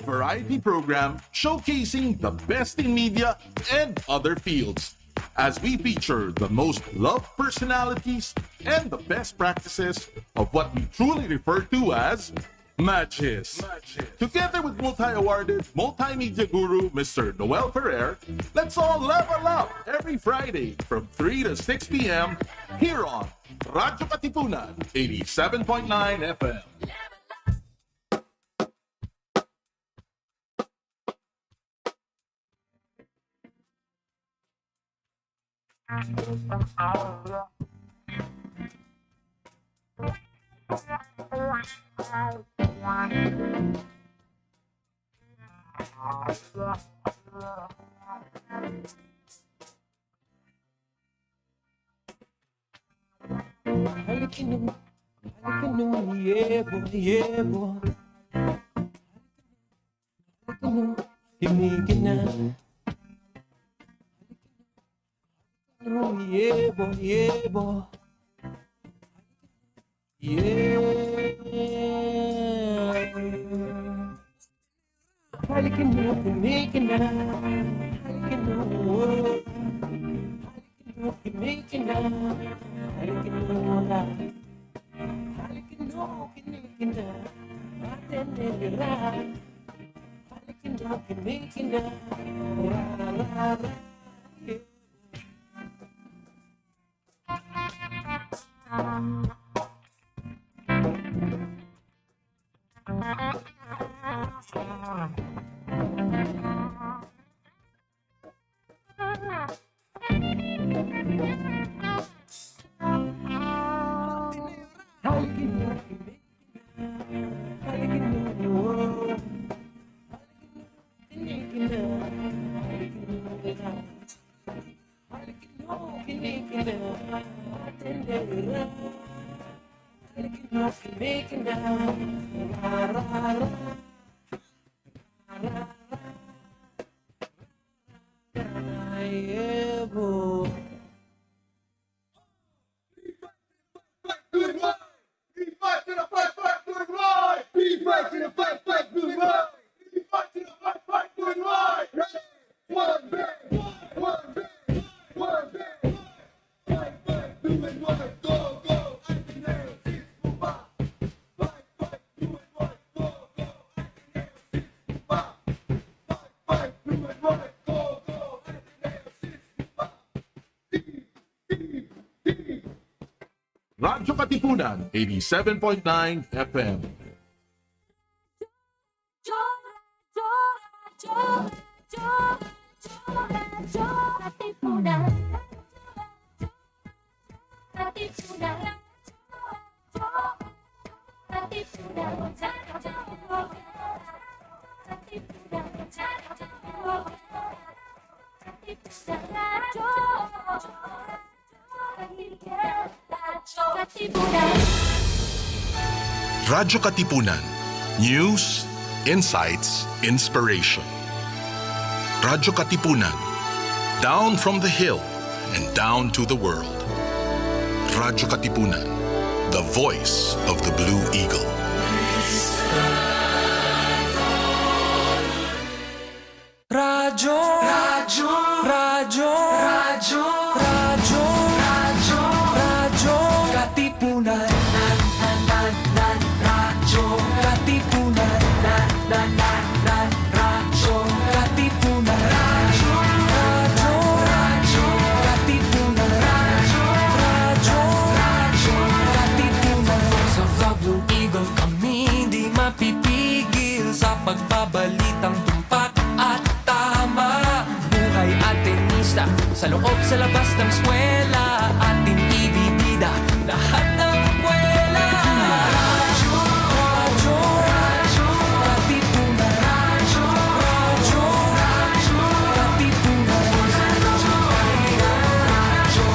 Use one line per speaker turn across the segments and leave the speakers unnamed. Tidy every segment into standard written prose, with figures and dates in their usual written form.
variety program showcasing the best in media and other fields, as we feature the most loved personalities and the best practices of what we truly refer to as Matches. Together with multi-awarded multimedia guru Mr. Noel Ferrer, let's all level up every Friday from 3 to 6 p.m. here on Radyo Katipunan 87.9 FM.
Halika no, yeah, boy. Halika no, himigin na. No, yeah, boy. Yeah. Halika no, himigin na. Halika no, himigin na. Halika no, kinikina, atenera. Halika no, kinikina, ra.
Radyo Katipunan 87.9 FM. Radyo Katipunan. News, insights, inspiration. Radyo Katipunan. Down from the hill and down to the world. Radyo Katipunan. The voice of the Blue Eagle.
Radyo Katipunan. Radyo Katipunan. Radyo Katipunan. Radyo Katipunan. Radyo Katipunan. Voice of the Blue Eagle, kami hindi mapipigil sa pagbabalitang tumpak at tama. Buhay at tenista, sa loob sa labas ng eskwela, ating ibibida lahat ng kwela. Radyo Katipunan. Radyo Katipunan. Radyo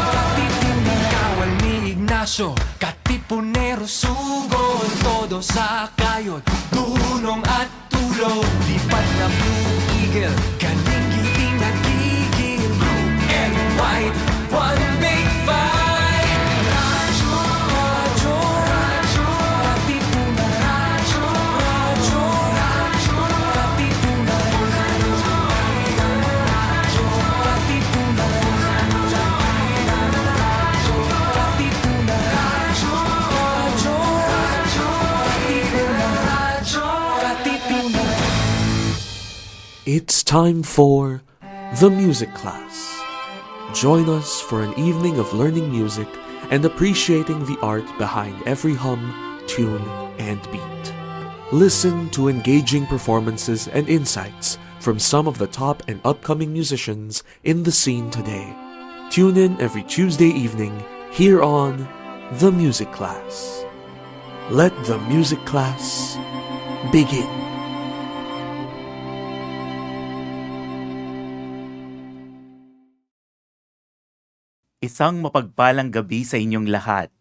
Katipunan. Kawal ni Ignacio, Katipunero, sugod, todo sa kayon, tulong at tulong. Lipat na Blue Eagle, galing giting nagigil. Blue and white, one big fight. Radyo
It's time for the music class. Join us for an evening of learning music and appreciating the art behind every hum, tune, and beat. Listen to engaging performances and insights from some of the top and upcoming musicians in the scene today. Tune in every Tuesday evening here on The Music Class. Let the music class begin.
Isang mapagpalang gabi sa inyong lahat.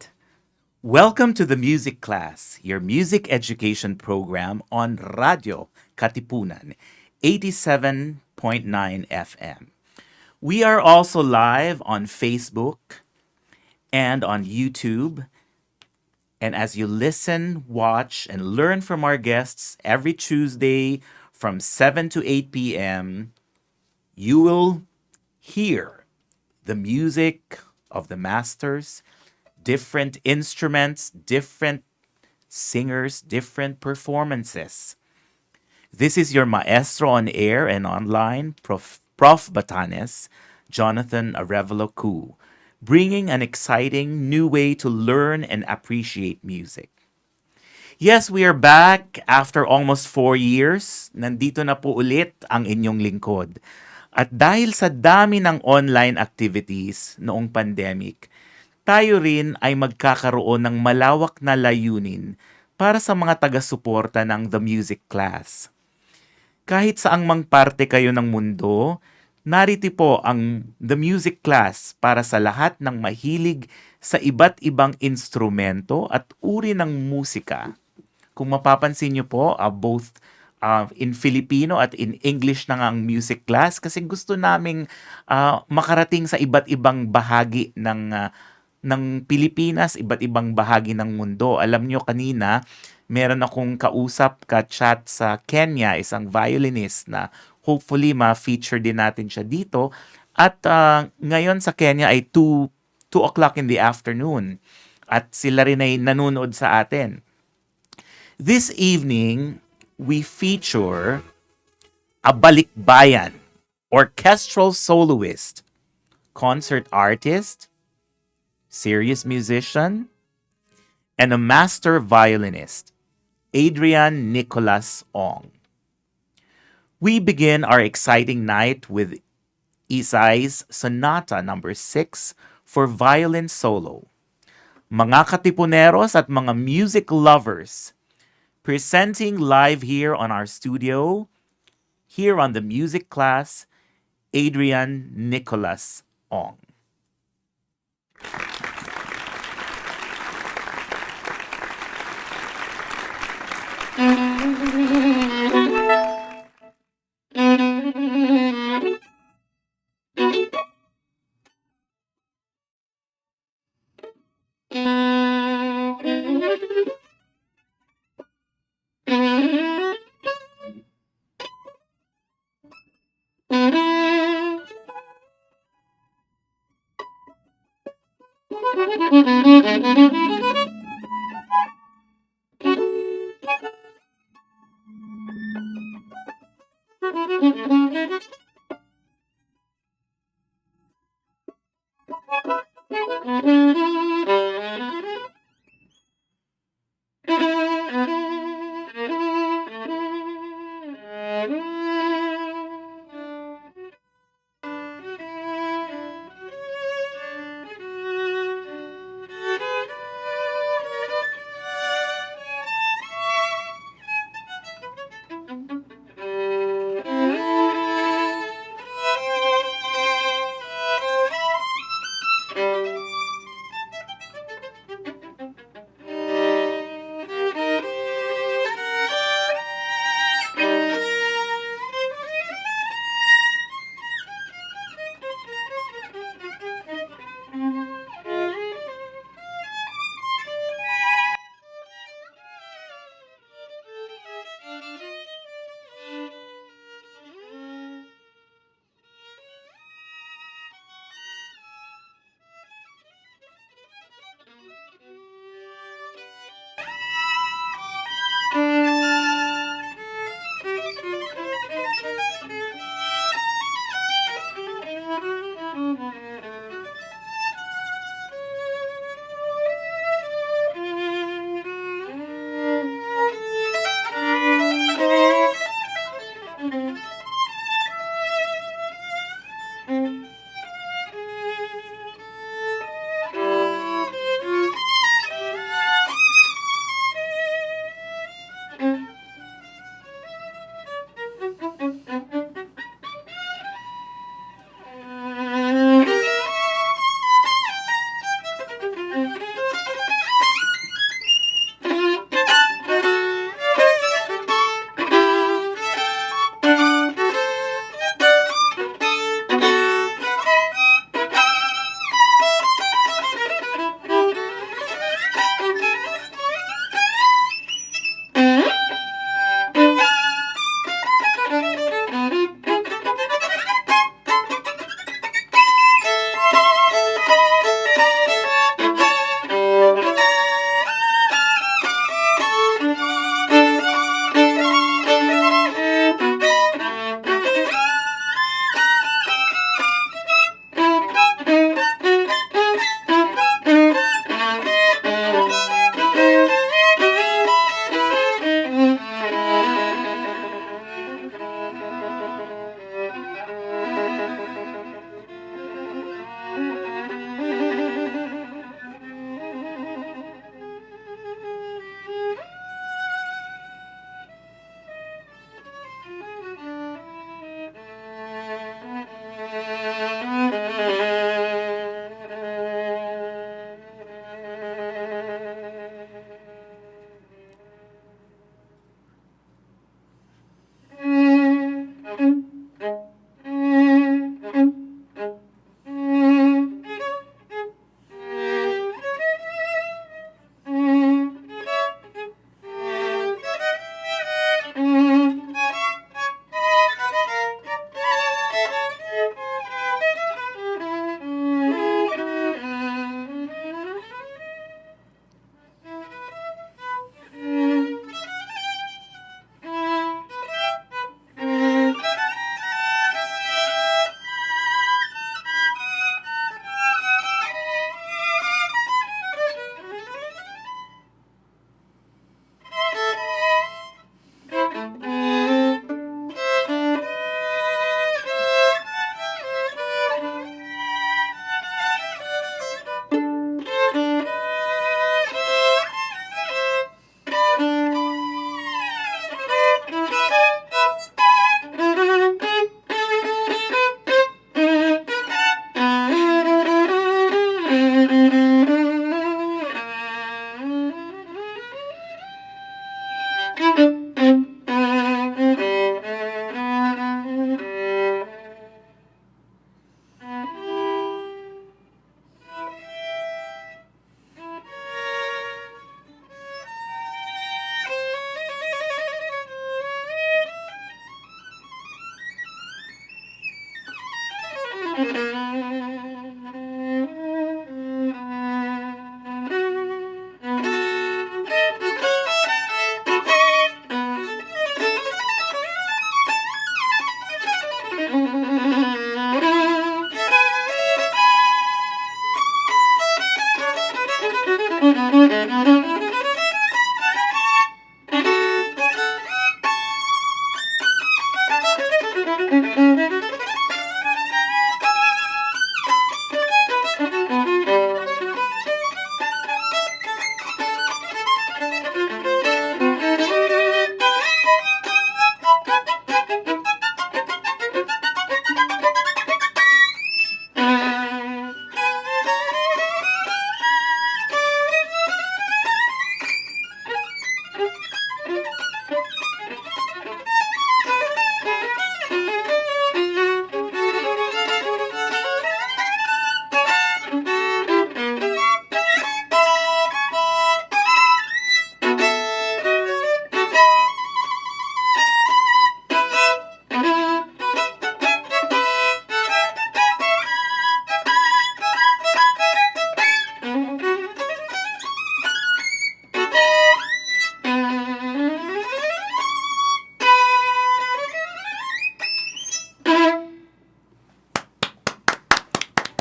Welcome to the Music Class, your music education program on Radyo, Katipunan, 87.9 FM. We are also live on Facebook and on YouTube. And as you listen, watch, and learn from our guests every Tuesday from 7 to 8 p.m., you will hear the music of the masters, different instruments, different singers, different performances. This is your maestro on air and online, Prof. Batanes, Jonathan Arevalo, bringing an exciting new way to learn and appreciate music. Yes, we are back after almost 4 years. Nandito na po ulit ang inyong lingkod. At dahil sa dami ng online activities noong pandemic, tayo rin ay magkakaroon ng malawak na layunin para sa mga taga-suporta ng The Music Class. Kahit saang mang parte kayo ng mundo, narito po ang The Music Class para sa lahat ng mahilig sa iba't ibang instrumento at uri ng musika. Kung mapapansin niyo po, both in Filipino at in English na ang music class kasi gusto naming makarating sa iba't ibang bahagi ng Pilipinas, iba't ibang bahagi ng mundo. Alam nyo kanina, meron akong ka-chat sa Kenya, isang violinist na hopefully ma-feature din natin siya dito. At ngayon sa Kenya ay 2 o'clock in the afternoon. At sila rin ay nanonood sa atin. This evening, we feature a Balikbayan, orchestral soloist, concert artist, serious musician, and a master violinist, Adrian Nicolas Ong. We begin our exciting night with Isai's Sonata No. 6 for violin solo. Mga katipuneros at mga music lovers, presenting live here on our studio, here on the Music Class, Adrian Nicolas Ong.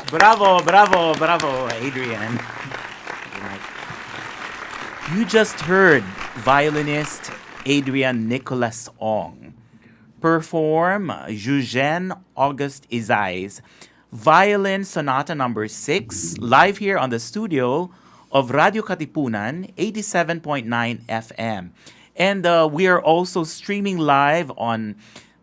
Bravo, bravo, bravo, Adrian. You just heard violinist Adrian Nicolas Ong perform Eugene August Izay's Violin Sonata Number 6 live here on the studio of Radyo Katipunan 87.9 FM. And we are also streaming live on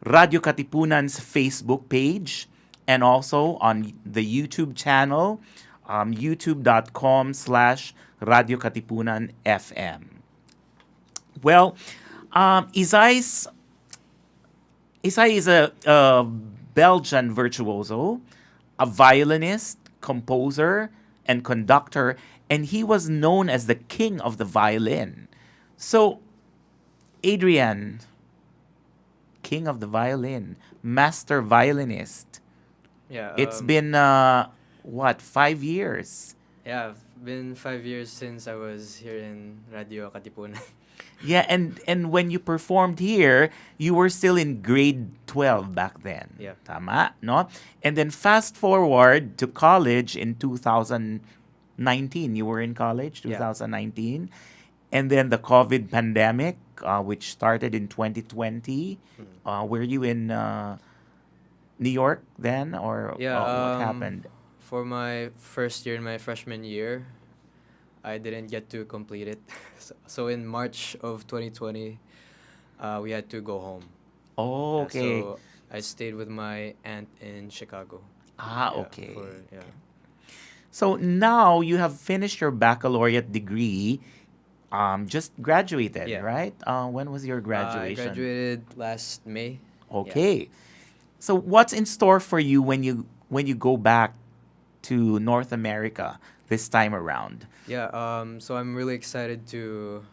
Radyo Katipunan's Facebook page and also on the YouTube channel, youtube.com/Radyo Katipunan FM. Well, Isai is a Belgian virtuoso, a violinist, composer, and conductor, and he was known as the king of the violin. So, Adrian, king of the violin, master violinist.
Yeah.
It's been, 5 years?
Yeah, been 5 years since I was here in Radio Katipunan.
Yeah, and when you performed here, you were still in grade 12 back then.
Yeah.
Tama, no? And then fast forward to college in 2019. You were in college,
Yeah.
2019. And then the COVID pandemic, which started in 2020. Were you in New York then? Or
Yeah.
what happened?
For my first year in my freshman year, I didn't get to complete it. So in March of 2020, we had to go home.
Oh,
Yeah,
okay.
so I stayed with my aunt in Chicago.
Ah,
Yeah,
okay.
yeah.
So now you have finished your baccalaureate degree, just graduated,
Yeah.
right? When was your
I
graduation?
graduated last May.
Okay. So what's in store for you when you go back to North America this time around?
Yeah, so I'm really excited to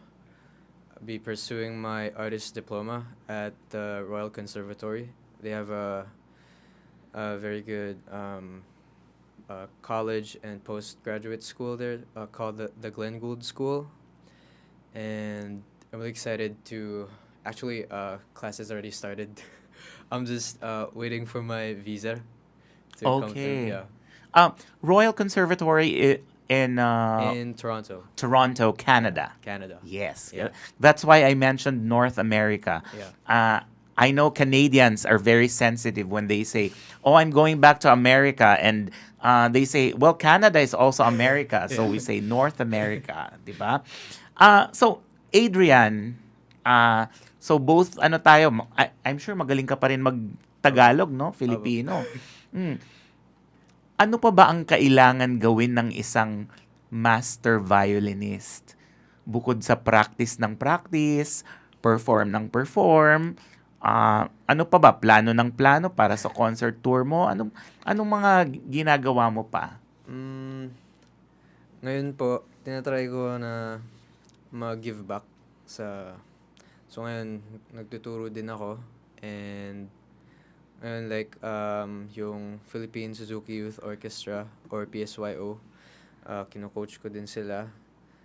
be pursuing my artist diploma at the Royal Conservatory. They have a very good college and postgraduate school there called the Glenn Gould School. And I'm really excited to actually, classes already started. I'm just waiting for my visa to come
Okay.
through. Yeah.
Royal Conservatory in
In Toronto,
Toronto, Canada.
Canada.
Yes.
Yeah.
That's why I mentioned North America.
Yeah.
I know Canadians are very sensitive when they say, "Oh, I'm going back to America," and they say, "Well, Canada is also America," so we say North America, di ba? So Adrian, so both ano tayo, I'm sure magaling ka pa rin mag-Tagalog, no? Filipino. Ano pa ba ang kailangan gawin ng isang master violinist? Bukod sa practice ng practice, perform ng perform. Ano pa ba? Plano ng plano para sa concert tour mo? Anong mga ginagawa mo pa?
Ngayon po, tinatry ko na mag-give back sa... So ngayon, nagtuturo din ako. And ngayon, like, yung Philippine Suzuki Youth Orchestra or PSYO, kino-coach ko din sila.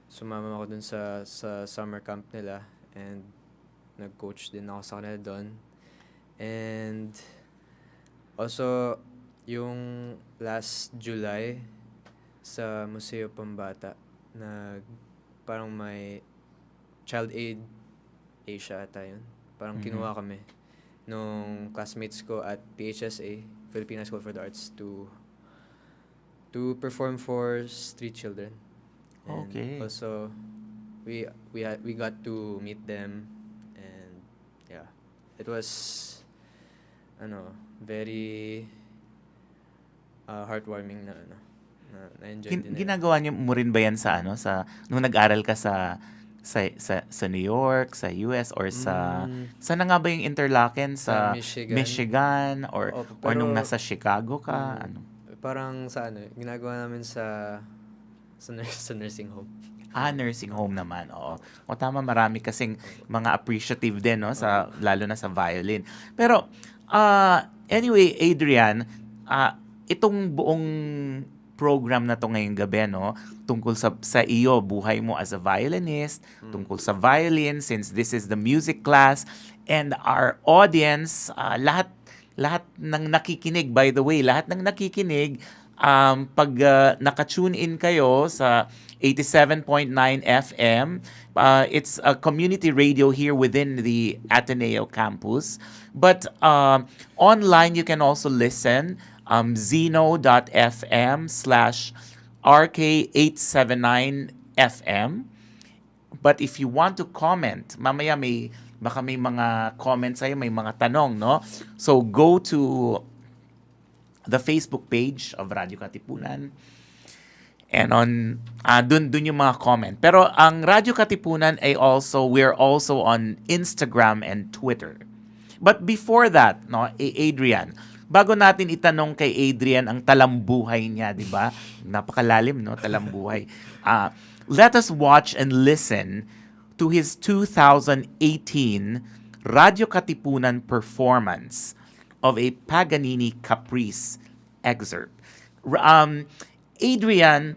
Sumama ako dun sa summer camp nila. And nag-coach din ako sa kanila doon. And also, yung last July, sa Museo Pambata, parang may Child Aid Asia ata yun. Parang kinuha kami nung classmates ko at PHSA, Philippine High School for the Arts, to perform for street children. And
Okay.
also, we got to meet them, and yeah, it was very heartwarming na na-enjoy din nila.
Ginagawa niyo mo rin ba yan sa nung nag-aral ka sa New York, sa US, or saan na nga ba yung Interlaken? Sa Michigan or nung nasa Chicago ka?
Parang sa ginagawa namin sa nursing home.
Nursing home naman, oo. O tama, marami kasing mga appreciative din, no, lalo na sa violin. Pero, anyway, Adrian, itong buong program na to ngayong gabi, no, tungkol sa iyo, buhay mo as a violinist, tungkol sa violin, since this is the music class, and our audience, lahat ng nakikinig, by the way, lahat ng nakikinig, pag naka-tune in kayo sa 87.9 FM, it's a community radio here within the Ateneo campus. But online, you can also listen, zeno.fm/RK879FM. But if you want to comment, mamaya baka may mga comments sa'yo, may mga tanong, no? So go to the Facebook page of Radyo Katipunan. And dun yung mga comment. Pero ang Radyo Katipunan we're also on Instagram and Twitter. But before that, no, Adrian, bago natin itanong kay Adrian ang talambuhay niya, di ba? Napakalalim, no? Talambuhay. Let us watch and listen to his 2018 Radyo Katipunan performance of a Paganini Caprice excerpt. Adrian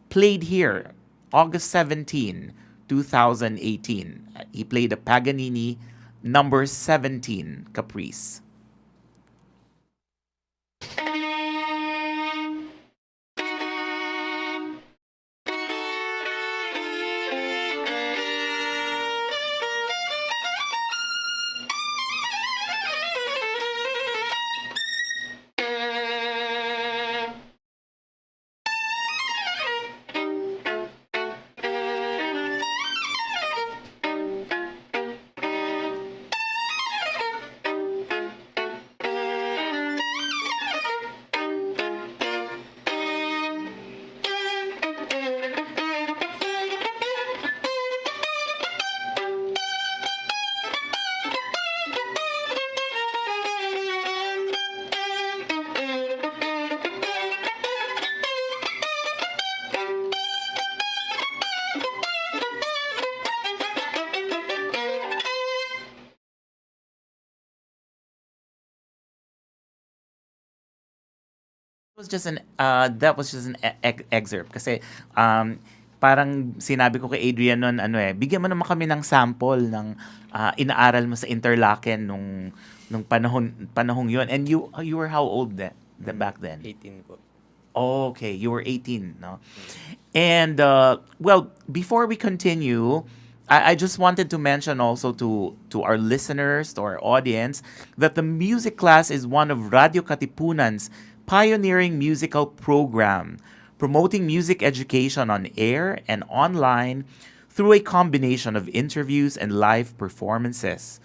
played here August 17, 2018. He played a Paganini number 17 Caprice. That was just an excerpt kasi parang sinabi ko kay Adrian noon bigyan mo naman kami ng sample ng inaaral mo sa Interlaken nung panahong yun. And you were how old back then?
18 po.
Oh, okay, you were 18, no? And well, before we continue, I just wanted to mention also to our listeners, to our audience, that the music class is one of Radio Katipunan's pioneering musical program, promoting music education on air and online through a combination of interviews and live performances.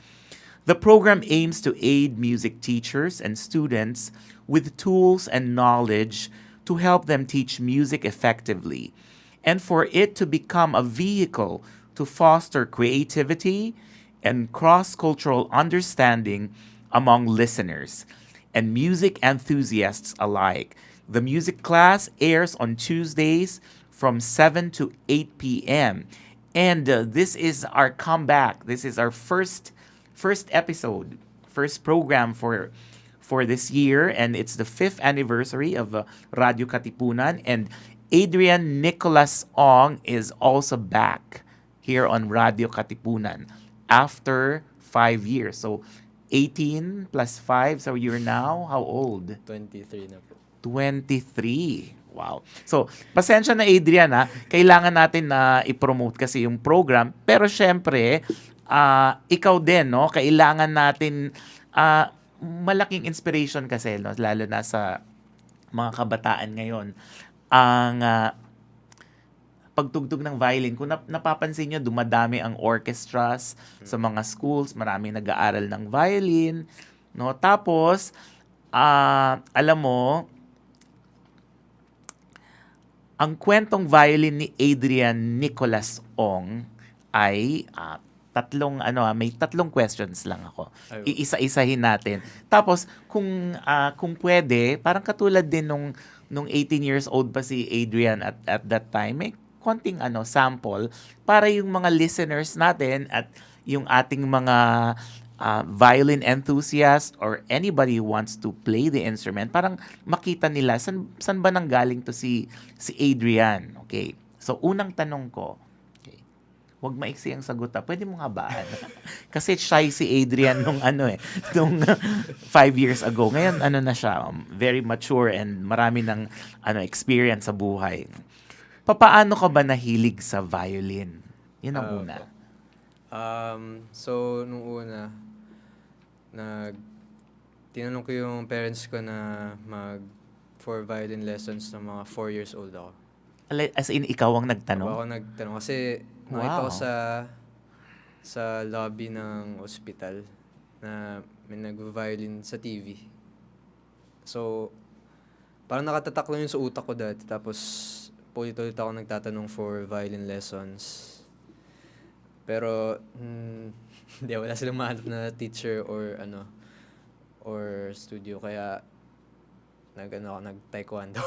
The program aims to aid music teachers and students with tools and knowledge to help them teach music effectively, and for it to become a vehicle to foster creativity, and cross-cultural understanding among listeners and music enthusiasts alike. The music class airs on Tuesdays from 7 to 8 p.m. And this is our comeback. This is our first episode, first program for this year, and it's the 5th anniversary of Radyo Katipunan, and Adrian Nicolas Ong is also back here on Radyo Katipunan after 5 years. So 18 plus 5, so you're now how old?
23 na po.
23. Wow. So, pasensya na Adrian ha. Kailangan natin na i-promote kasi yung program. Pero syempre, ikaw din, no? Kailangan natin, malaking inspiration kasi, no? Lalo na sa mga kabataan ngayon. Ang pagtugtog ng violin. Kung napapansin nyo, dumadami ang orchestras sa mga schools. Maraming nag-aaral ng violin. No? Tapos, alam mo, ang kwentong violin ni Adrian Nicolas Ong ay may tatlong questions lang ako. Iisa-isahin natin. Tapos kung pwede, parang katulad din nung 18 years old pa si Adrian at that time, may konting sample para yung mga listeners natin at yung ating mga violin enthusiast or anybody who wants to play the instrument, parang makita nila san ba nanggaling to si Adrian. Okay. So unang tanong ko, okay. Huwag maiksi ang sagot Pwede mo habaan. Kasi shy si Adrian nung 5 years ago. Ngayon na siya, very mature and marami ng experience sa buhay. Papaano ka ba nahilig sa violin? Yun ang una.
So, nung una, tinanong ko yung parents ko na for violin lessons ng mga 4 years old ako.
As in, ikaw ang nagtanong?
Ako nagtanong kasi nakita ko sa lobby ng ospital na may nag-violin sa TV. So, parang nakatatak lang yun sa utak ko dati. Tapos, ulit-ulit ako nagtatanong for violin lessons. Pero, wala silang mahanap na teacher or studio. Kaya, nag-taekwondo.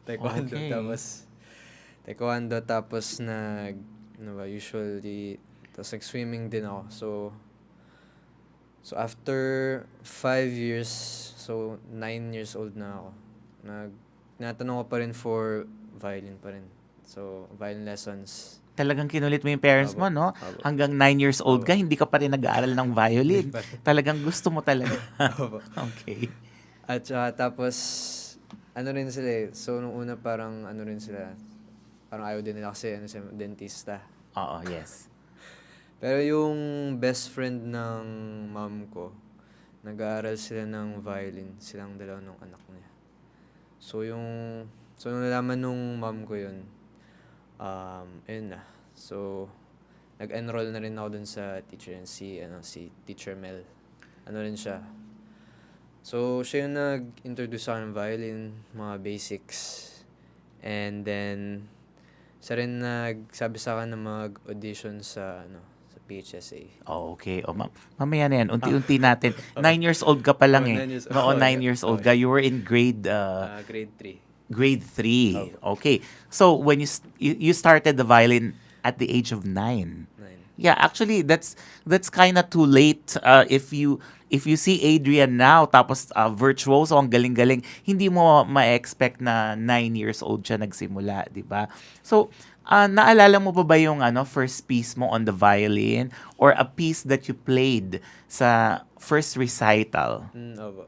Okay.
Tapos usually, tapos nag-swimming din ako. So after 5 years, so 9 years old na ako, natanong ko pa rin for violin pa rin. So, violin lessons.
Talagang kinulit mo yung parents mo, no?
Abo.
Hanggang 9 years old ka, hindi ka pa rin nag-aaral ng violin. Talagang gusto mo talaga. Okay.
At saka tapos, rin sila So, nung una parang rin sila. Parang ayaw din nila kasi sila, dentista.
Oo, yes.
Pero yung best friend ng mom ko, nag-aaral sila ng violin. Silang dalawa nung anak niya. So, nung nalaman nung mom ko yun, ayun na. So, nag-enroll na rin ako dun sa teacher yan, si Teacher Mel. Rin siya. So, siya yung nag-introduce sa akin ng violin, mga basics. And then, siya rin nagsabi sa akin na mag-audition sa PHSA.
Oh, okay. Mamaya na yan. Unti-unti natin. 9 years old ka pa lang
9 years old.
Oo, 9 years old ka. You were in grade...
Grade 3.
Grade 3. Okay. So, when you started the violin at the age of 9.
9.
Yeah, actually, that's kind of too late. If you see Adrian now, tapos virtuoso, ang galing-galing, hindi mo ma-expect na 9 years old siya nagsimula, di ba? So, naalala mo pa ba yung first piece mo on the violin or a piece that you played sa first recital?
Opo.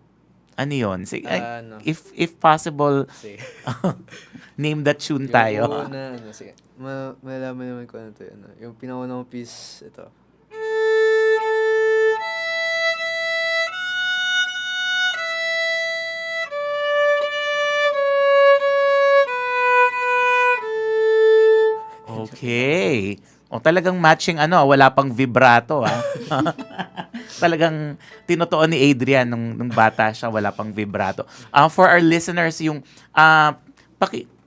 Ano yun? Sige,
No.
if possible,
Sige.
name that tune tayo.
Yung una, sige. Malaman naman ko to. Yung pinaunang piece, ito.
Okay. O talagang matching wala pang vibrato Talagang tinutuon ni Adrian nung bata siya, wala pang vibrato. For our listeners, yung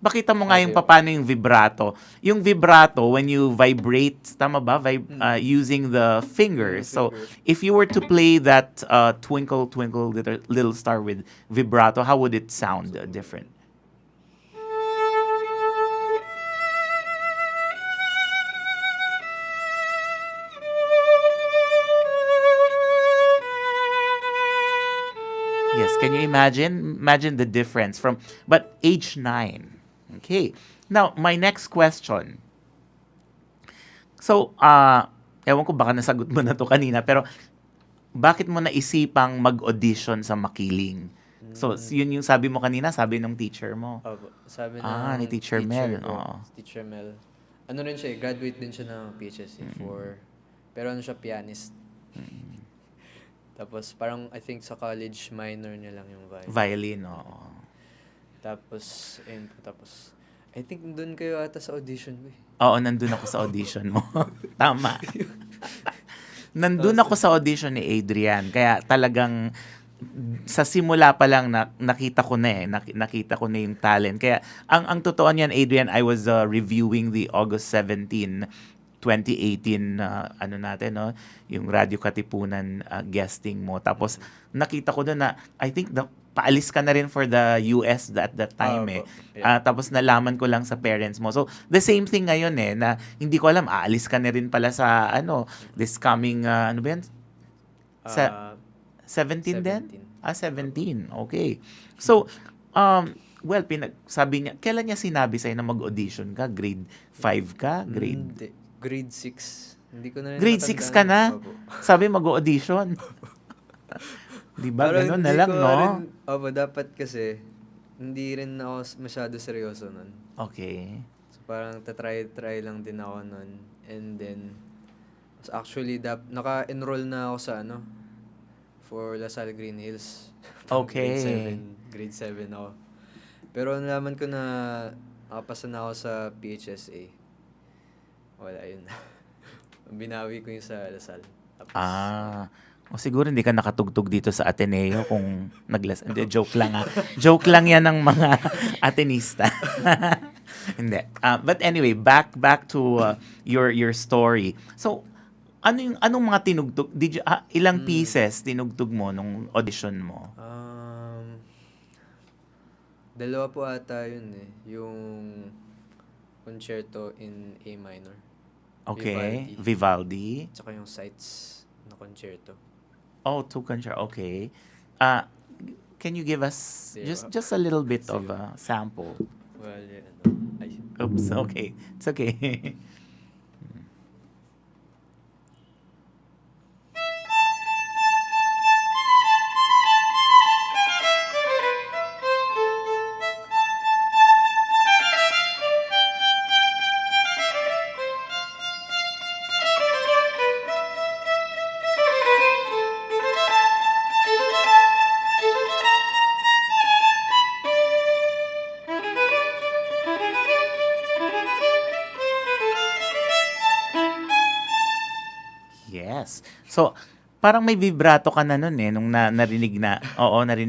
Pakita mo nga yung paano yung vibrato. Yung vibrato, when you vibrate, tama ba? Using the fingers. So, if you were to play that Twinkle, Twinkle, Little Star with vibrato, how would it sound different? Yes, can you imagine? Imagine the difference but age 9. Okay. Now, my next question. So, ewan ko baka nasagot mo na to kanina, pero bakit mo naisipang mag-audition sa Makiling? So, yun yung sabi mo kanina, sabi ng teacher mo.
Opo. Sabi
Ni Teacher Mel.
ko,
Oo.
Teacher Mel. Ano rin siya, graduate din siya ng PHSE pero ano siya, pianist. Tapos parang I think sa college minor niya lang yung violin.
Violin, oo.
Tapos I think doon kayo ata sa audition ko eh.
Oo, nandun ako sa audition mo. Tama. Nandun ako sa audition ni Adrian. Kaya talagang sa simula pa lang nakita ko na nakita ko na yung talent. Kaya ang totoo niyan, Adrian, I was reviewing the August 17, 2018 ano natin, no, yung Radyo Katipunan guesting mo. Tapos nakita ko doon na I think paalis ka na rin for the US at that time tapos nalaman ko lang sa parents mo. So the same thing ngayon na hindi ko alam aalis ka na rin pala sa this coming ano ba yan? Sa 17 din? 17. Okay. So well, sabi niya, kailan niya sinabi sa'yo na mag-audition ka? Grade 5 ka?
Grade 6. Hindi ko na rin
Grade 6 ka na? Sabi mag-audition. Di ba? Ganun na lang, no?
Opo, dapat kasi hindi rin ako masyado seryoso nun.
Okay.
So parang try lang din ako nun. And then, actually, naka-enroll na ako sa for Lasal Green Hills.
Okay.
Grade 7 ako. Pero nalaman ko na nakapasa na ako sa PHSA. Wala, yun. Binawi ko yung sa Lasal. Tapos,
o siguro hindi ka nakatugtog dito sa Ateneo kung hindi, joke lang Joke lang yan ng mga Atenista. Hindi. But anyway, back to your story. So, anong mga tinugtog? Ilang pieces tinugtog mo nung audition mo?
Dalawa po ata yun yung concerto in A minor.
Okay. Vivaldi.
Tsaka yung sights na concerto.
Oh, 2 concerto. Okay. Can you give us just a little bit of a sample?
Well,
Oops. Okay. It's okay. Yes. So, parang may vibrato ka na nun nung narinig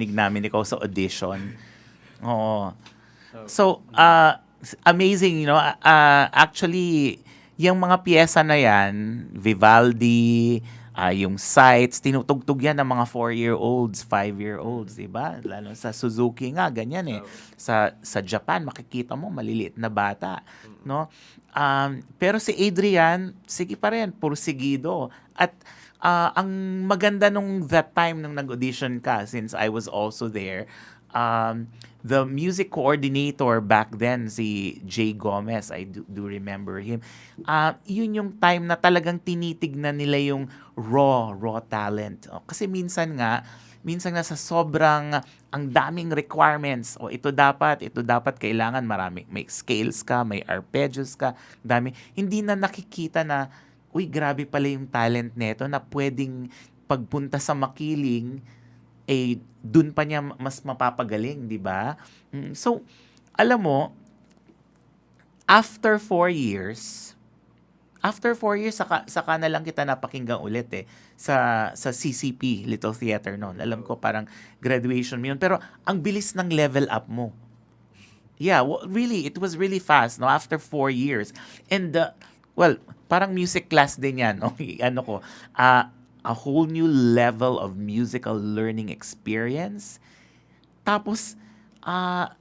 namin ikaw sa audition. Oo. So, amazing, actually, yung mga piyesa na yan, Vivaldi, yung sights, tinutugtog yan ng mga 4-year-olds, 5-year-olds, diba? Lalo sa Suzuki nga, ganyan Sa Japan, makikita mo, maliliit na bata, no? Pero si Adrian, sige pa rin, pursigido. At ang maganda nung that time nung nag-audition ka, since I was also there, the music coordinator back then, si Jay Gomez, I do remember him, yun yung time na talagang tinitignan nila yung raw talent. Kasi minsan nga sa sobrang ang daming requirements, ito dapat kailangan may scales ka, may arpeggios ka, dami. Hindi na nakikita na, uy, grabe pala yung talent neto na pwedeng pagpunta sa Makiling, dun pa niya mas mapapagaling, di ba? So, alam mo, after 4 years, saka na lang kita napakinggan ulit sa CCP, Little Theater noon. Alam ko parang graduation mo yun. Pero ang bilis ng level up mo. Yeah, well, really, it was really fast, no? After 4 years. And, well, parang music class din yan, no? Ano ko, a whole new level of musical learning experience. Tapos, ah,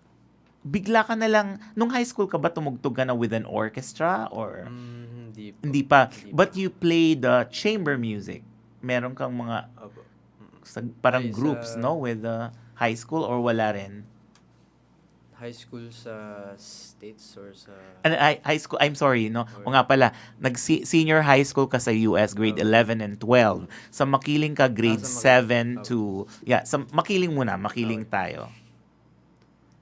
bigla ka na lang, nung high school ka ba tumugtog ka na with an orchestra? Or,
Hindi po.
hindi pa.
Hindi
But
pa.
you played chamber music. Meron kang mga,
Opo.
parang
Ay,
groups,
sa
no? With high school or wala rin?
high school sa States or sa...
And high school, I'm sorry, no? O
Or,
nga pala, senior high school ka sa US, grade
Opo.
11 and 12. Sa Makiling ka, grade
sa Makiling.
7 to... Yeah, sa Makiling muna, Makiling tayo.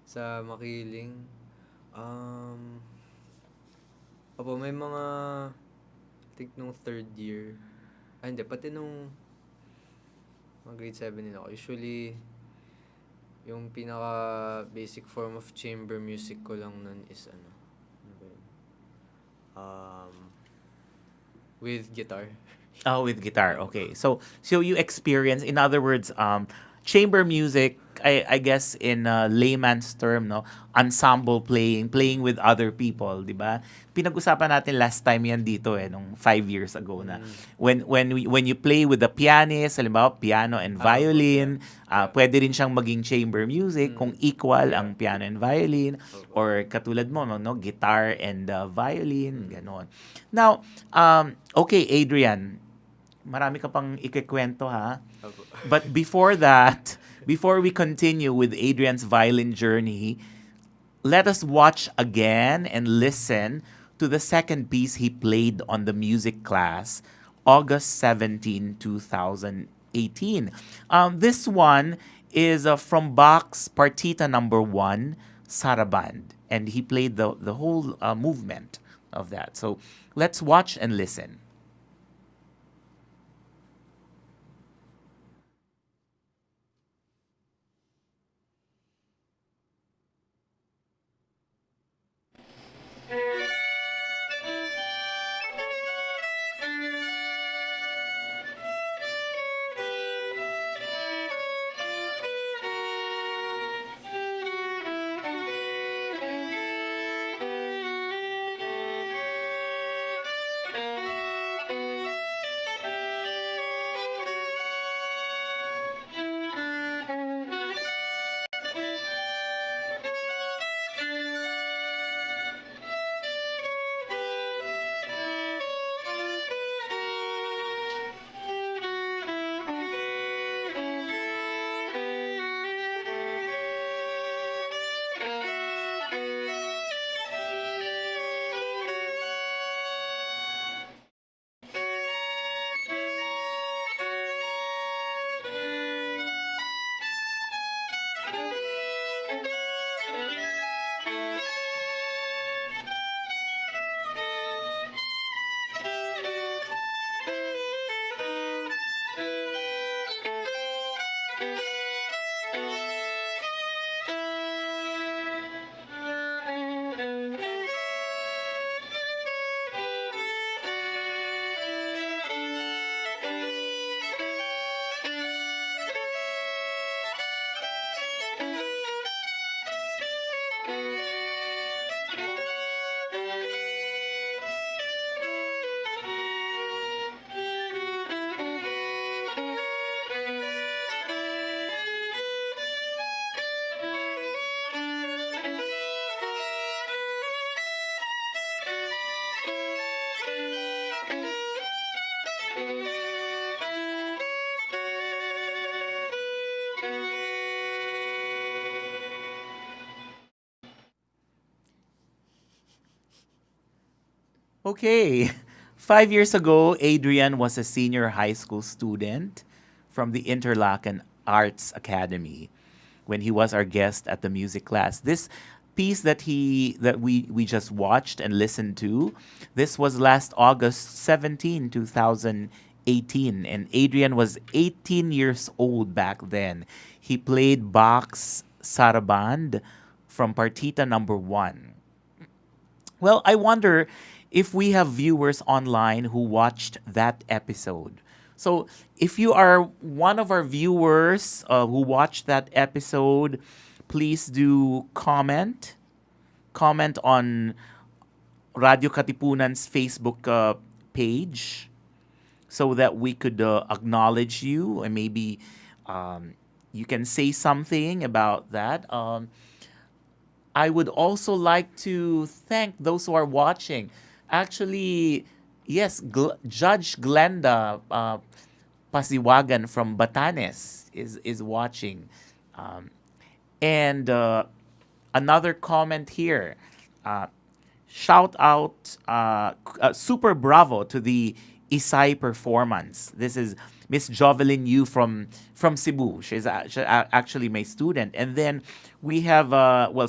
Sa Makiling, opo, may mga, I think nung third year, hindi, pati nung mga grade 7 din ako. Usually, yung pinaka-basic form of chamber music ko lang nun is ano ba yun? With guitar.
Oh, with guitar. Okay. So you experience, in other words, chamber music, I guess in layman's term, no, ensemble playing with other people, di ba? Pinag-usapan natin last time yan dito nung 5 years ago na. When you play with the pianist, halimbawa piano and violin, pwede rin siyang maging chamber music kung equal ang piano and violin, or katulad mo, no, guitar and violin, ganon. Now, okay, Adrian, marami ka pang ikikwento, ha?
Opo.
But before that, before we continue with Adrian's violin journey, let us watch again and listen to the second piece he played on the music class, August 17, 2018. This one is from Bach's Partita number 1, Saraband, and he played the whole movement of that. So let's watch and listen. Okay. 5 years ago, Adrian was a senior high school student from the Interlaken Arts Academy when he was our guest at the music class. This piece that we just watched and listened to, this was last August 17, 2018, and Adrian was 18 years old back then. He played Bach's Saraband from Partita number 1. Well, I wonder if we have viewers online who watched that episode. So, if you are one of our viewers who watched that episode, please do comment comment on Radio Katipunan's Facebook page so that we could acknowledge you, and maybe you can say something about that. I would also like to thank those who are watching. Actually, yes, Judge Glenda Pasiwagan from Batanes is watching. And another comment here. Shout out, super bravo to the Isai performance. This is Miss Jovelyn Yu from Cebu. She's actually my student. And then we have,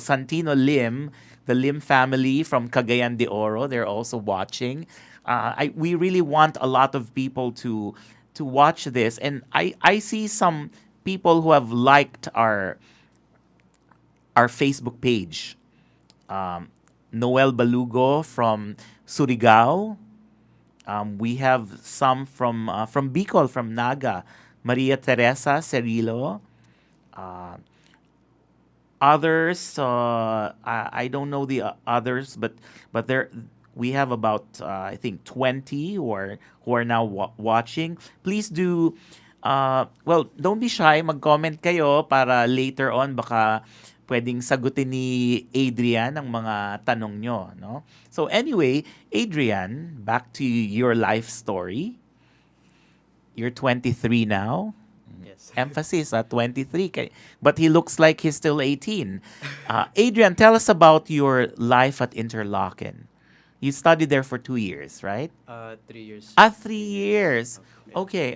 Santino Lim, the Lim family from Cagayan de Oro. They're also watching. We really want a lot of people to watch this. And I see some people who have liked our Facebook page. Noel Balugo from Surigao. We have some from Bicol, from Naga. Maria Teresa Cerilo. Others, I don't know the others, but there we have about I think 20 who are now watching. Please do. Don't be shy. Mag-comment kayo para later on baka pwedeng sagutin ni Adrian ang mga tanong nyo, no? So anyway, Adrian, back to your life story. You're 23 now.
Yes.
Emphasis at 23. But he looks like he's still 18. Adrian, tell us about your life at Interlaken. You studied there for 2 years, right?
3 years.
3 years. Okay.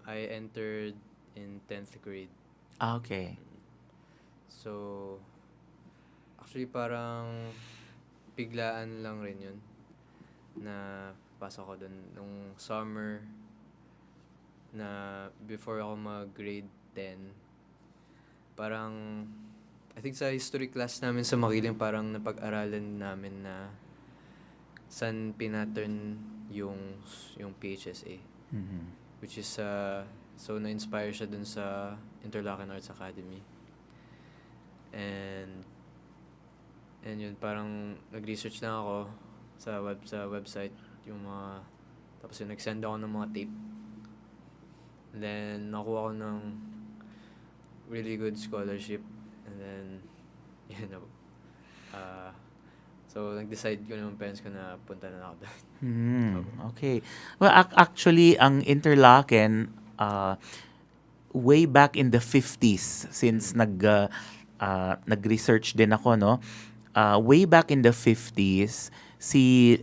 I entered in 10th grade.
Okay.
So, actually parang biglaan lang rin yun na pasok ko dun nung summer na before ako mag-grade 10. Parang, I think sa history class namin sa Makiling, parang napag-aralan namin na saan pinattern yung PHSA.
Mm-hmm.
Which is, so na-inspire siya dun sa Interlaken Arts Academy. And yun, parang nag-research na ako sa website yung mga, tapos yun, nag-send ako ng mga tape. And then, nakuha ko ng really good scholarship. And then, so nag-decide ko naman parents ko na punta na ako doon.
Okay. Well, actually, ang Interlaken, way back in the 50s, since nag-research din ako, no? Way back in the 50s, si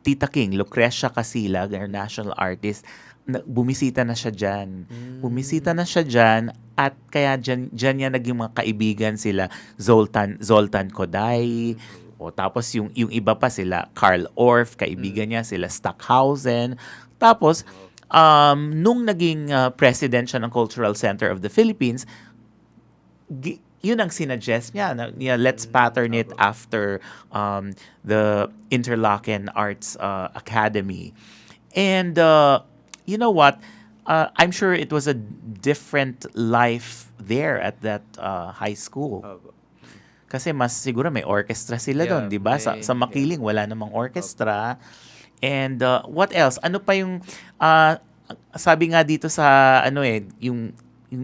Tita King, Lucrecia Casilag, our national artist, bumisita na siya dyan. Bumisita na siya dyan, at kaya dyan niya naging mga kaibigan sila, Zoltan Koday, o tapos yung iba pa sila, Karl Orff, kaibigan niya sila, Stockhausen. Tapos, nung naging president siya ng Cultural Center of the Philippines, yun ang sinuggest niya. Let's pattern it after the Interlaken Arts Academy. And you know what? I'm sure it was a different life there at that high school. Kasi mas siguro may orchestra sila doon, di ba? Sa Makiling, wala namang orchestra. And what else? Ano pa yung sabi nga dito sa yung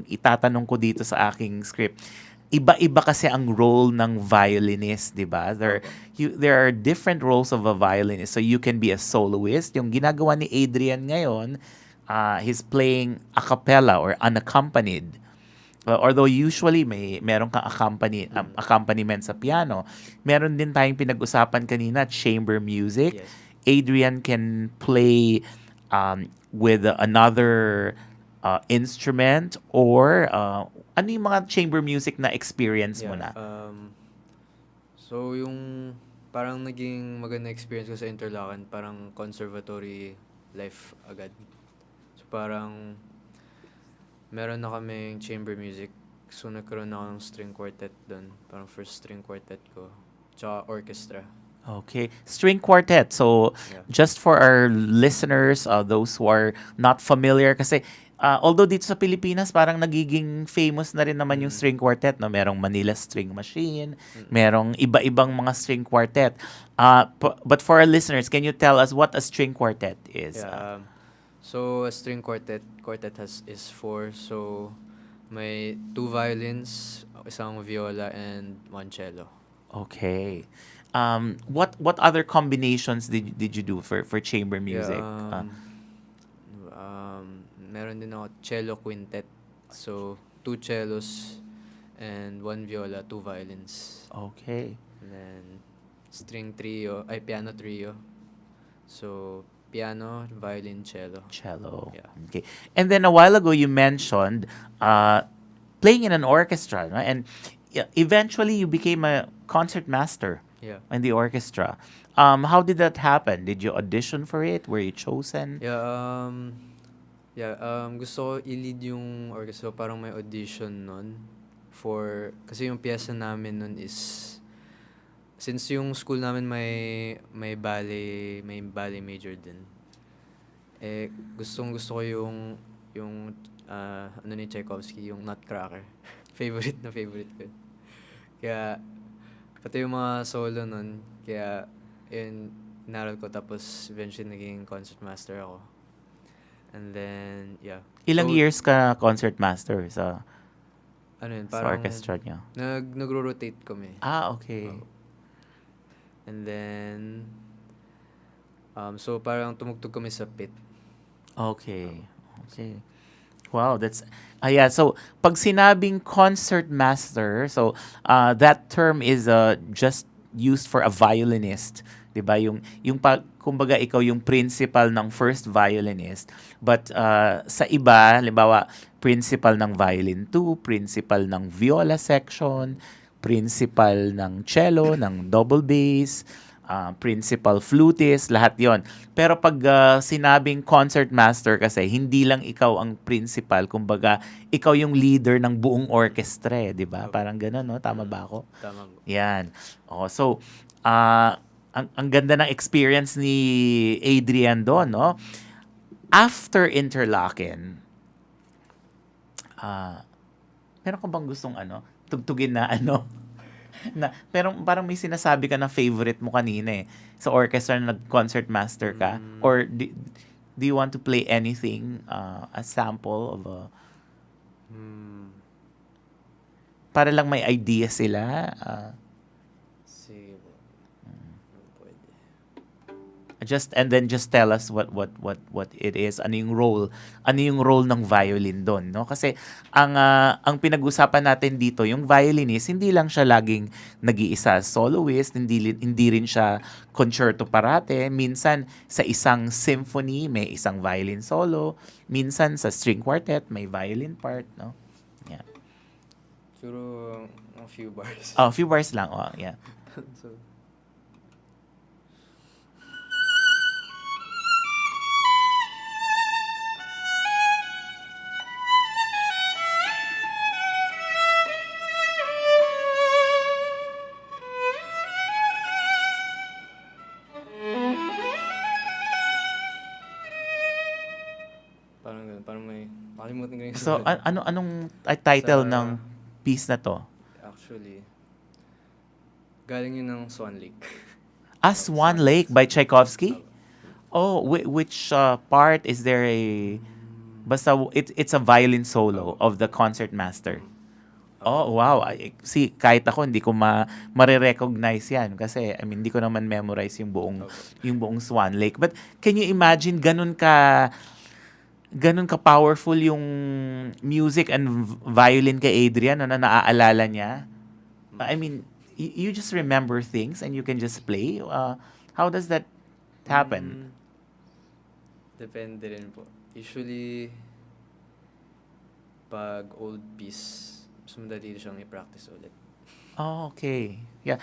itatanong ko dito sa aking script. Iba-iba kasi ang role ng violinist, di ba? There are different roles of a violinist. So you can be a soloist. Yung ginagawa ni Adrian ngayon, he's playing a cappella or unaccompanied. Although usually meron kang accompaniment sa piano, meron din tayong pinag-usapan kanina, chamber music.
Yes.
Adrian can play with another instrument, or ano yung mga chamber music na experience mo na?
So yung parang naging maganda experience ko sa Interlaken, parang conservatory life agad. So parang meron na kaming chamber music. So nagkaroon ako ng string quartet doon. Parang first string quartet ko. Tsaka orchestra.
Okay. String quartet. So,
Yeah.
just for our listeners, those who are not familiar, kasi although dito sa Pilipinas parang nagiging famous na rin naman yung string quartet, no? Merong Manila String Machine, merong iba-ibang mga string quartet. But for our listeners, can you tell us what a string quartet is?
Yeah. So a string quartet is four. So may 2 violins, isang viola, and 1 cello.
Okay. What other combinations did you do for chamber music?
Yeah, meron din ako cello quintet. So 2 cellos and 1 viola, 2 violins.
Okay.
And then piano trio. So piano, violin, cello.
Cello.
Yeah.
Okay. And then a while ago you mentioned playing in an orchestra, no? And eventually you became a concert master
Yeah.
in the orchestra. How did that happen? Did you audition for it? Were you chosen?
Gusto ko i-lead yung orchestra. Parang may audition nun kasi yung piyesa namin nun is, since yung school namin may ballet major din. Gusto ko yung ni Tchaikovsky, yung Nutcracker. favorite ko. Kaya pati yung mga solo nun, kaya inaral ko, tapos eventually naging concert master ako. And then, yeah.
Ilang years ka concert master sa
Parang
orchestra niyo?
nagro-rotate kami.
Okay.
And then, so parang tumugtog kami sa pit.
Okay. Wow, that's so pag sinabing concert master, so that term is just used for a violinist, 'di ba? Yung kumbaga ikaw yung principal ng first violinist, but sa iba, halimbawa principal ng violin 2, principal ng viola section, principal ng cello, ng double bass, principal flutist, lahat yon. Pero pag sinabing concert master kasi, hindi lang ikaw ang principal, kumbaga, ikaw yung leader ng buong orchestra, di ba? Parang gano'n, no? Tama ba ako?
Tama.
Yan. So, ang ganda ng experience ni Adrian doon, no? After Interlaken, meron ka bang gustong tugtugin na pero parang may sinasabi ka na favorite mo kanina sa orchestra na nag-concert master ka, or do you want to play anything, a sample of para lang may idea sila,
Sige po. Pwede.
just tell us what it is, ano yung role ng violin doon, no? Kasi ang pinag-usapan natin dito, yung violinist, hindi lang siya laging nag-iisa soloist, hindi rin siya concerto parate. Minsan sa isang symphony may isang violin solo, minsan sa string quartet may violin part, no? Yeah.
Siguro a few bars.
A few bars lang. Yeah.
So, parang may pakalimutan ko yung
So,
sulat.
anong title
Sa-
ng piece na to?
Actually, galing yun ng Swan Lake.
Swan Lake by Tchaikovsky? Oh, which part is there basta it's a violin solo of the concert master. Oh, wow. See, kahit ako hindi ko ma-recognize 'yan kasi hindi ko naman memorize yung buong Swan Lake. But can you imagine ganun ka powerful yung music and violin kay Adrian, na naaalala niya? You just remember things and you can just play. How does that happen?
Depende rin po. Usually, pag old piece, mas madali siyang i-practice ulit.
Oh, okay. Yeah.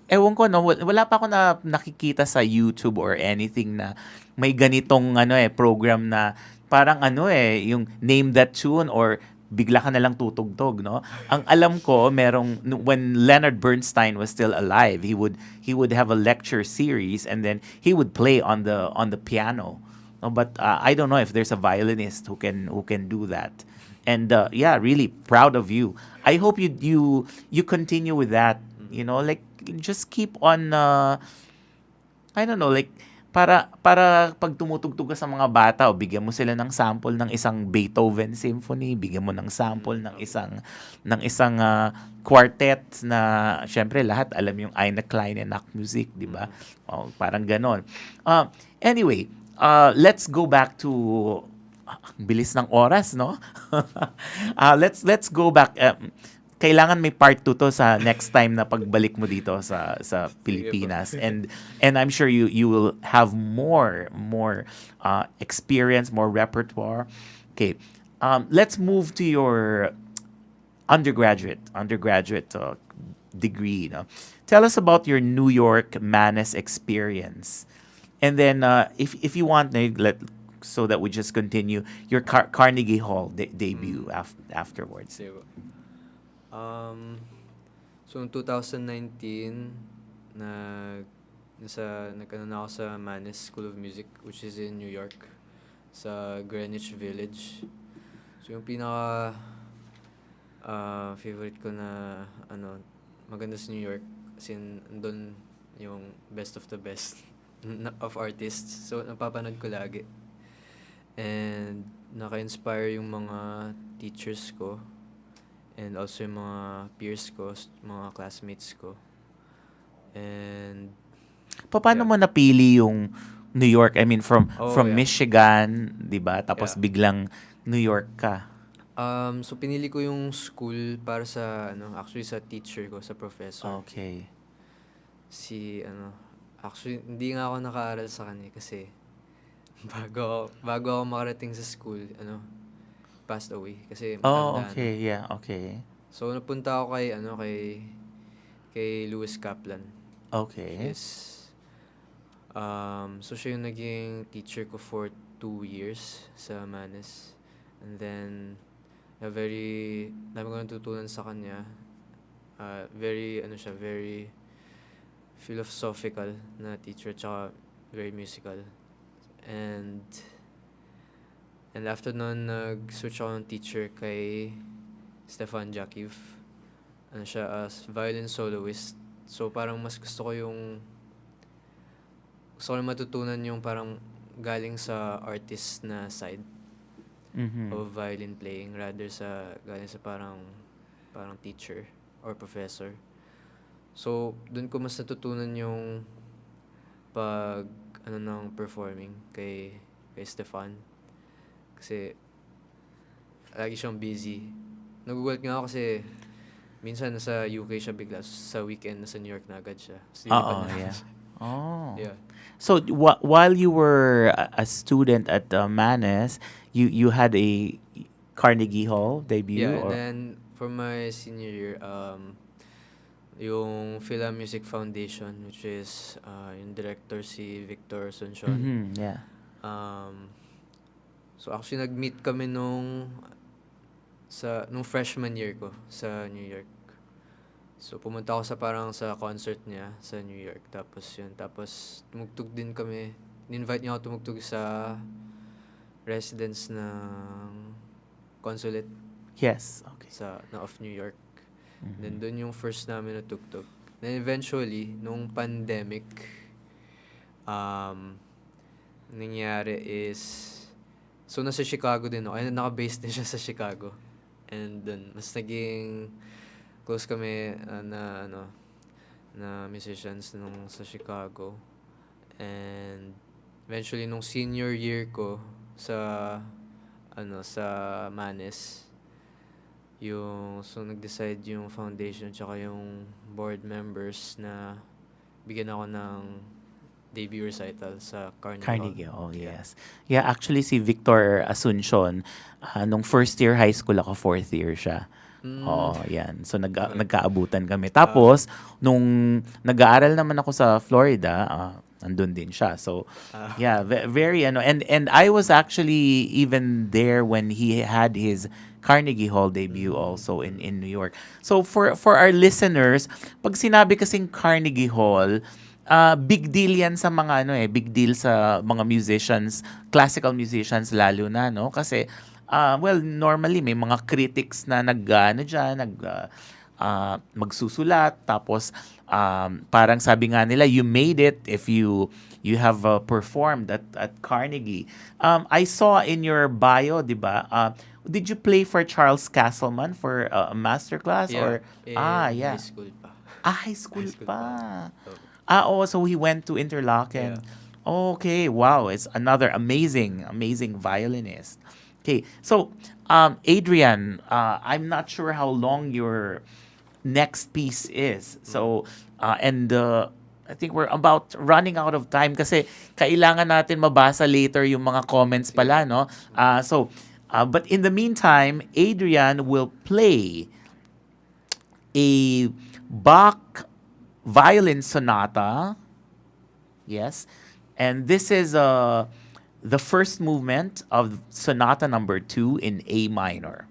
Ewan ko, no, wala pa ako na nakikita sa YouTube or anything na may ganitong program na parang yung name that tune or bigla ka na lang tutugtog, no? Ang alam ko, when Leonard Bernstein was still alive, he would have a lecture series and then he would play on the piano. No, but I don't know if there's a violinist who can do that. And yeah, really proud of you. I hope you continue with that. Like just keep on. I don't know, like para pag tumutugtog ka sa mga bata o bigyan mo sila ng sample ng isang Beethoven symphony, bigyan mo ng sample ng isang quartet na syempre lahat alam yung Eine kleine Nachtmusik, di ba? Oh, parang ganon. Anyway, let's go back to bilis ng oras, no? Let's go back. Kailangan may part 2 to sa next time na pagbalik mo dito sa Pilipinas, and I'm sure you will have more experience, more repertoire. Okay, let's move to your undergraduate degree. Tell us about your New York Mannes experience, and then if you want, so that we just continue your Carnegie Hall debut afterwards.
So, in 2019, nagkaroon ako sa Mannes School of Music, which is in New York, sa Greenwich Village. So, yung pinaka favorite ko na maganda sa New York, kasi doon yung best of the best of artists. So, napapanood ko lagi. And naka-inspire yung mga teachers ko. And also yung mga peers ko, mga classmates ko. And
paano mo napili yung New York? I mean, from
yeah.
Michigan, 'di ba? Tapos
Yeah.
biglang New York ka.
So pinili ko yung school para sa actually sa teacher ko, sa professor.
Okay.
Actually hindi nga ako nakaaral sa kanya kasi bago ako makarating sa school, passed away kasi matanda na.
Okay. Yeah, okay.
So napunta ako kay Louis Kaplan.
Okay.
Yes. So siya yung naging teacher ko for 2 years sa Mannes. And then dami ko natutunan sa kanya. Very philosophical na teacher, tsaka very musical. And after nun, nag-switch ako ng teacher kay Stefan Jakiv. Siya as violin soloist. So parang mas gusto ko matutunan yung parang galing sa artist na side of violin playing rather sa galing sa parang teacher or professor. So dun ko mas natutunan yung ng performing kay Stefan. Kasi lagi siyang busy. Nagugulat nga ako kasi minsan nasa UK siya bigla, sa weekend nasa New York na agad siya.
Yeah. Oh.
Yeah.
So while you were a student at Mannes, you had a Carnegie Hall debut?
Yeah, and then for my senior year, yung Phila Music Foundation, which is yung director si Victor Asuncion.
Yeah.
So actually nag-meet kami nung freshman year ko sa New York. So pumunta ako sa concert niya sa New York. Tapos tumugtog din kami. In-invite niya ako tumugtog sa residence ng consulate.
Yes. Okay.
of New York. Then doon yung first namin na tugtog. Then eventually, nung pandemic, nangyari is, so nasa Chicago din ako. Ay, naka-base din siya sa Chicago. And dun, mas naging close kami na musicians nung sa Chicago. And eventually, nung senior year ko sa Mannes, nag-decide yung foundation tsaka yung board members na bigyan ako ng debut recital sa Carnegie.
Oh, yes. Yeah, actually si Victor Asuncion, nung first year high school ako, fourth year siya. Oh, yan. So nagkaabutan kami. Tapos nung nag-aaral naman ako sa Florida, nandun din siya. So yeah, very and I was actually even there when he had his Carnegie Hall debut also in New York. So for our listeners, pag sinabi kasing Carnegie Hall, big deal yan sa mga big deal sa mga musicians, classical musicians lalo na, no? Kasi well, normally may mga critics na magsusulat, tapos parang sabi nga nila, you made it if you have performed at Carnegie. I saw in your bio, 'di ba? Did you play for Charles Castleman for a master class
Yeah,
or
in
yeah.
high school pa.
High school
High school
pa.
Oh,
Oh, so he went to
yeah.
Interlaken. Okay, wow, it's another amazing violinist. Okay, so Adrian, I'm not sure how long your next piece is. So, and I think we're about running out of time kasi kailangan natin mabasa later yung mga comments pala, no? But in the meantime, Adrian will play a Bach violin sonata. Yes. And this is the first movement of sonata number 2 in A minor.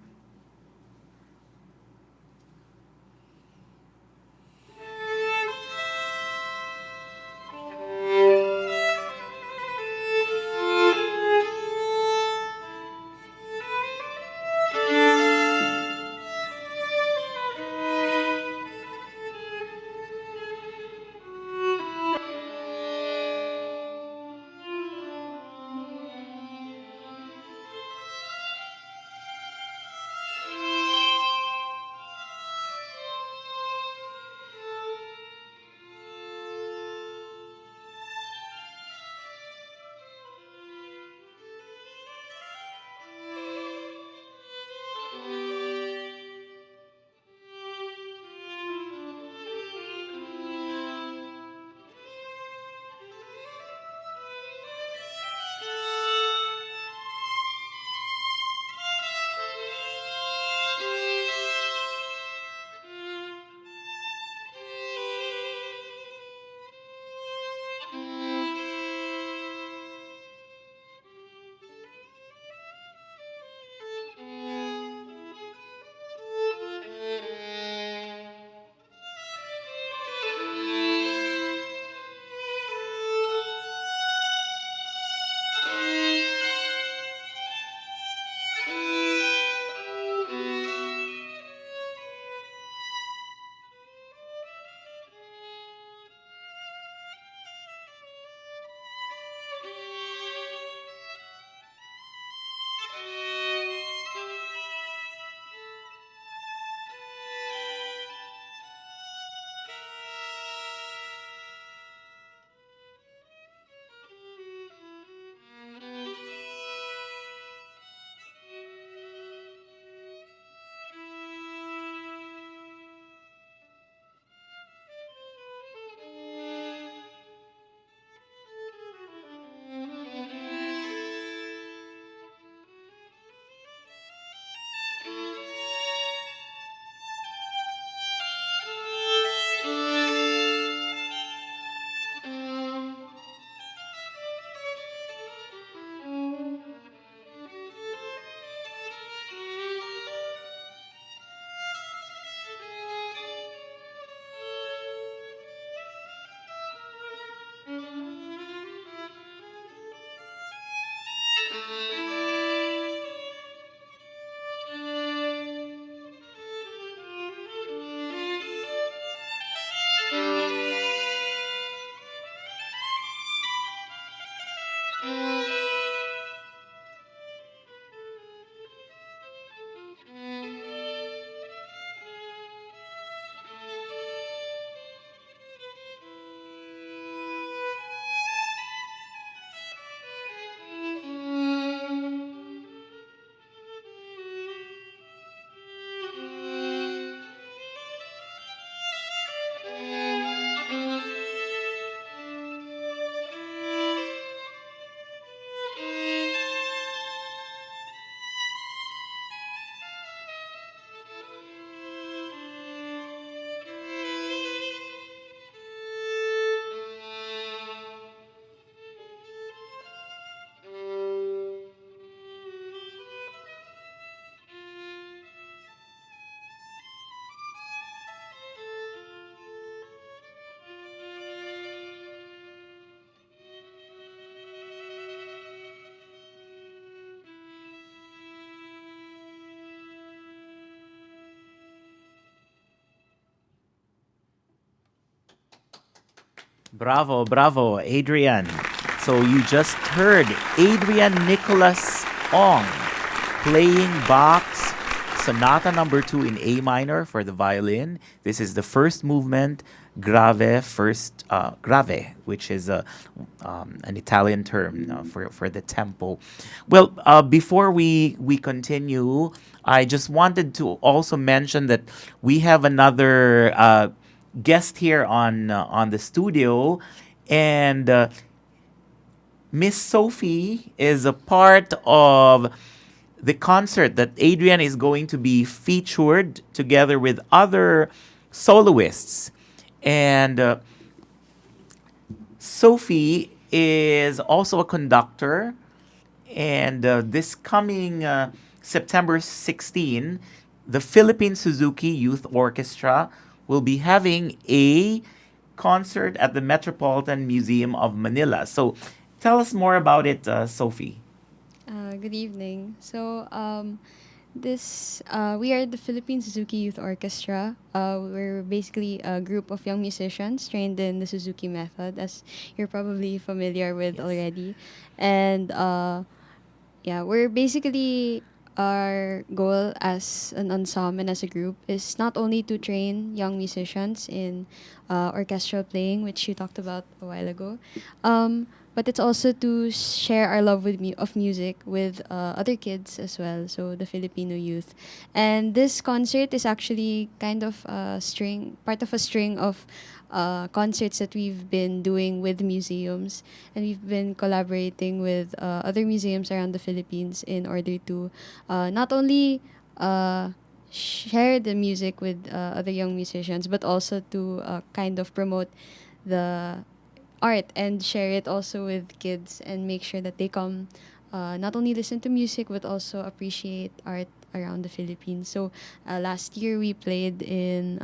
Bravo, bravo, Adrian. So you just heard Adrian Nicolas Ong playing Bach's Sonata Number 2 in A minor for the violin. This is the first movement, grave, which is an Italian term for the tempo. Well, before we continue, I just wanted to also mention that we have another guest here on the studio, and Miss Sophie is a part of the concert that Adrian is going to be featured together with other soloists. And Sophie is also a conductor. And this coming September 16, the Philippine Suzuki Youth Orchestra will be having a concert at the Metropolitan Museum of Manila. So tell us more about it, Sophie.
Good evening. So, this we are the Philippine Suzuki Youth Orchestra. We're basically a group of young musicians trained in the Suzuki method, as you're probably familiar with already. And yeah, we're basically our goal as an ensemble and as a group is not only to train young musicians in orchestral playing, which you talked about a while ago, but it's also to share our love of music with other kids as well, so the Filipino youth. And this concert is actually kind of part of a string of concerts that we've been doing with museums, and we've been collaborating with other museums around the Philippines in order to not only share the music with other young musicians, but also to kind of promote the art and share it also with kids and make sure that they come not only listen to music but also appreciate art around the Philippines. So last year we played in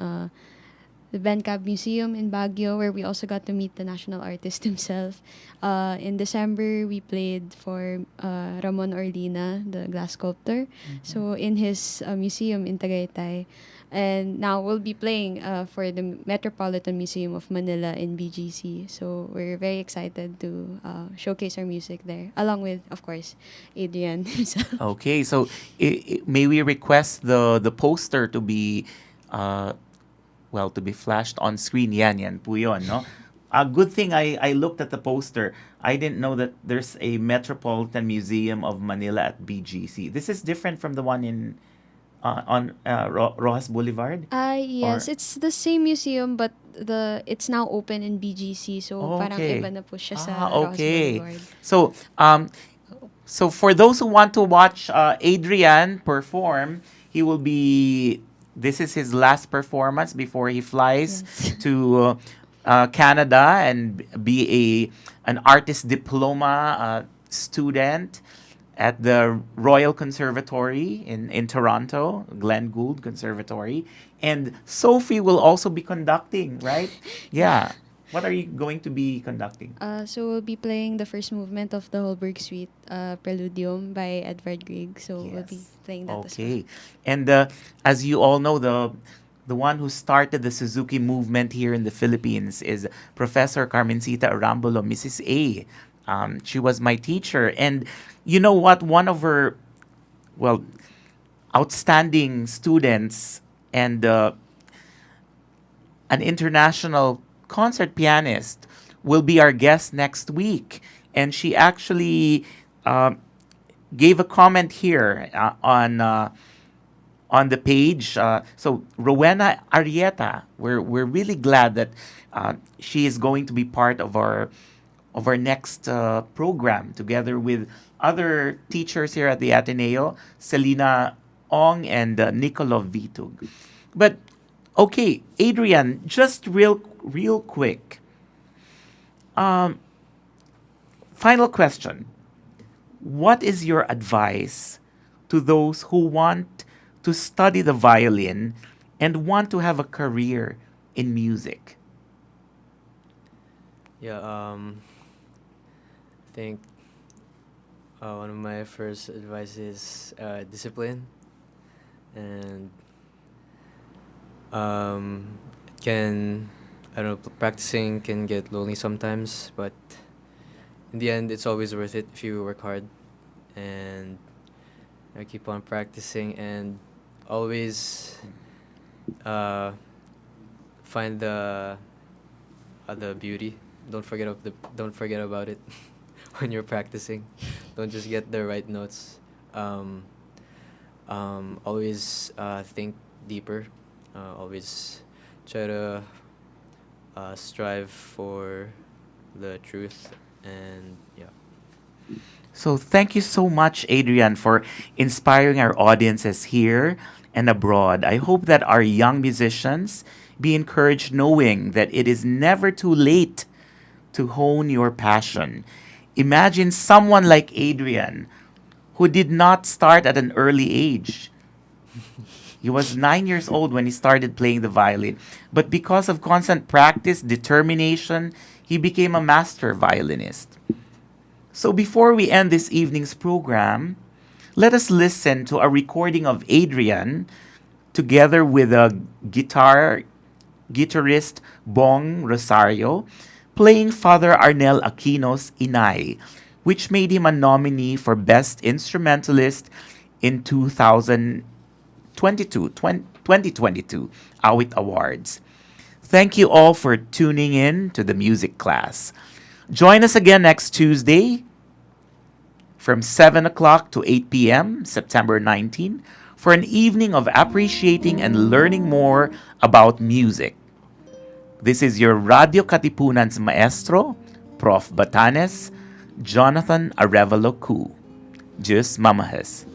the Bencab Museum in Baguio, where we also got to meet the national artist himself. In December, we played for Ramon Orlina, the glass sculptor, so in his museum in Tagaytay. And now we'll be playing for the Metropolitan Museum of Manila in BGC. So we're very excited to showcase our music there, along with, of course, Adrian himself.
Okay, so may we request the poster to be to be flashed on screen. Yan po yun, no? A good thing I looked at the poster. I didn't know that there's a Metropolitan Museum of Manila at BGC. This is different from the one in on Rojas Boulevard?
Yes,
Or-
it's the same museum, but it's now open in BGC. So parang
Okay.
iba na po siya sa Rojas
Okay.
Boulevard.
So for those who want to watch Adrian perform, he will be. This is his last performance before he flies
Yes.
to Canada and be an artist diploma student at the Royal Conservatory in Toronto, Glenn Gould Conservatory. And Sophie will also be conducting, right? Yeah. What are you going to be conducting?
So we'll be playing the first movement of the Holberg Suite, Preludium by Edvard Grieg. So we'll be playing that as well.
Okay. And as you all know, the one who started the Suzuki movement here in the Philippines is Professor Carmencita Arambolo, Mrs. A. She was my teacher. And you know what? One of her, outstanding students and an international concert pianist will be our guest next week. And she actually gave a comment here on the page. So Rowena Arieta, we're really glad that she is going to be part of our next program together with other teachers here at the Ateneo, Selena Ong and Nicolo Vitug. But okay, Adrian, just real quick. Final question. What is your advice to those who want to study the violin and want to have a career in music?
Yeah, I think one of my first advice is discipline, and it can I don't know, practicing can get lonely sometimes, but in the end, it's always worth it if you work hard and keep on practicing and always uh, find the beauty. Don't forget about it when you're practicing. Don't just get the right notes. Um, Always think deeper. Always try to strive for the truth, and yeah.
So thank you so much, Adrian, for inspiring our audiences here and abroad. I hope that our young musicians be encouraged knowing that it is never too late to hone your passion. Imagine someone like Adrian who did not start at an early age. He was 9 years old when he started playing the violin. But because of constant practice, determination, he became a master violinist. So before we end this evening's program, let us listen to a recording of Adrian together with a guitarist Bong Rosario playing Father Arnel Aquino's Inay, which made him a nominee for Best Instrumentalist in 2022 Awit Awards. Thank you all for tuning in to the music class. Join us again next Tuesday from 7 o'clock to 8 p.m., September 19, for an evening of appreciating and learning more about music. This is your Radio Katipunan's maestro, Prof. Batanes, Jonathan Arevalo Ku. Diyos mamahas.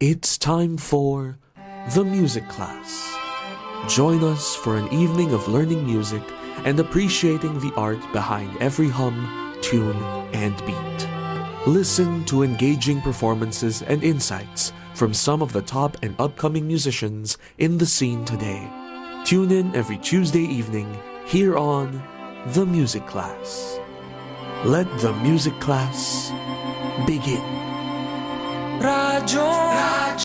It's time for the music class. Join us for an evening of learning music and appreciating the art behind every hum, tune, and beat. Listen to engaging performances and insights from some of the top and upcoming musicians in the scene today. Tune in every Tuesday evening here on The Music Class. Let the music class begin.
Radyo